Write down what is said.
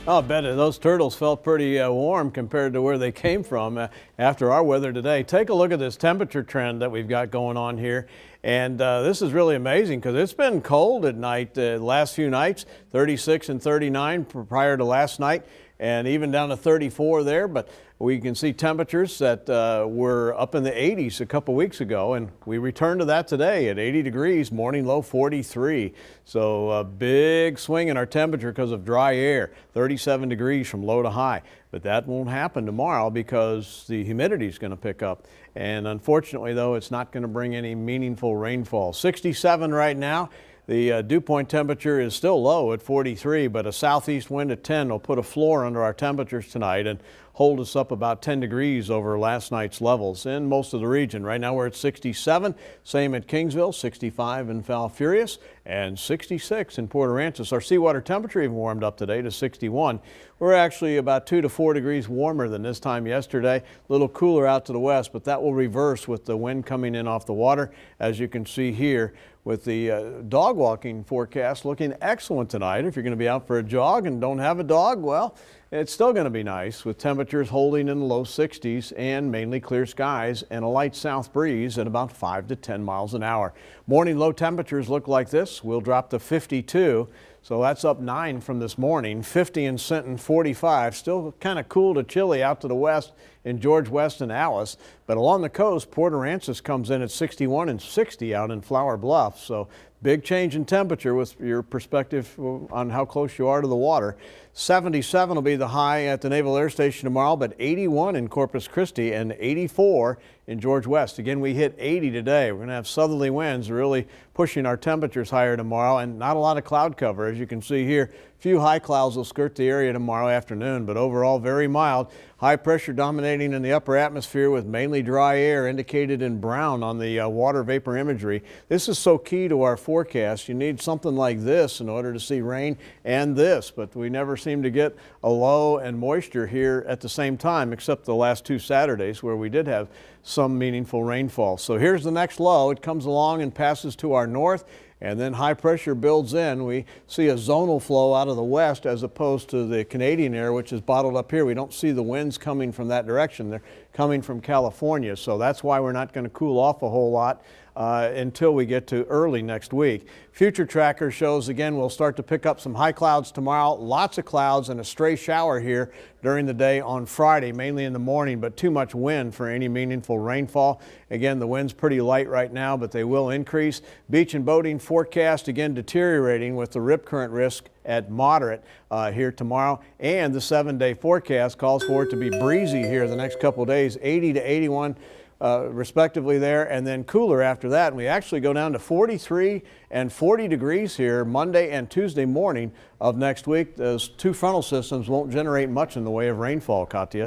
Oh, I bet those turtles felt pretty warm compared to where they came from after our weather today. Take a look at this temperature trend that we've got going on here. And this is really amazing because it's been cold at night the last few nights, 36 and 39 prior to last night, and even down to 34 there. But we can see temperatures that were up in the 80s a couple weeks ago, and we returned to that today at 80 degrees, morning low 43. So a big swing in our temperature because of dry air, 37 degrees from low to high. But that won't happen tomorrow because the humidity is going to pick up. And unfortunately, though, it's not going to bring any meaningful rainfall. 67 right now. The dew point temperature is still low at 43, but a southeast wind at 10 will put a floor under our temperatures tonight and hold us up about 10 degrees over last night's levels in most of the region. Right now we're at 67, same at Kingsville, 65 in Falfurrias, and 66 in Port Aransas. Our seawater temperature even warmed up today to 61. We're actually about 2 to 4 degrees warmer than this time yesterday. A little cooler out to the west, but that will reverse with the wind coming in off the water, as you can see here with the dog walking forecast looking excellent tonight. If you're going to be out for a jog and don't have a dog, well, it's still going to be nice with temperatures holding in the low 60s and mainly clear skies and a light south breeze at about 5 to 10 miles an hour. Morning low temperatures look like this. We'll drop to 52. So that's up 9 from this morning. 50 in Sinton, 45. Still kind of cool to chilly out to the west in George West and Alice. But along the coast, Port Aransas comes in at 61 and 60 out in Flower Bluff. So big change in temperature with your perspective on how close you are to the water. 77 will be the high at the Naval Air Station tomorrow, but 81 in Corpus Christi and 84 in George West. Again, we hit 80 today. We're going to have southerly winds really pushing our temperatures higher tomorrow, and not a lot of cloud cover. As you can see here, a few high clouds will skirt the area tomorrow afternoon, but overall very mild. High pressure dominating in the upper atmosphere with mainly dry air indicated in brown on the water vapor imagery. This is so key to our forecast. You need something like this in order to see rain and this, but we never seem to get a low and moisture here at the same time, except the last 2 Saturdays where we did have some meaningful rainfall. So here's the next low. It comes along and passes to our north, and then high pressure builds in. We see a zonal flow out of the west as opposed to the Canadian air, which is bottled up here. We don't see the winds coming from that direction. They're coming from California, so that's why we're not going to cool off a whole lot until we get to early next week. Future tracker shows again we'll start to pick up some high clouds tomorrow. Lots of clouds and a stray shower here during the day on Friday, mainly in the morning, but too much wind for any meaningful rainfall. Again, the wind's pretty light right now, but they will increase. Beach and boating forecast again deteriorating with the rip current risk at moderate here tomorrow, and the 7-day forecast calls for it to be breezy here the next couple of days, 80 to 81 respectively there, and then cooler after that. And we actually go down to 43 and 40 degrees here Monday and Tuesday morning of next week. Those 2 frontal systems won't generate much in the way of rainfall, Katya.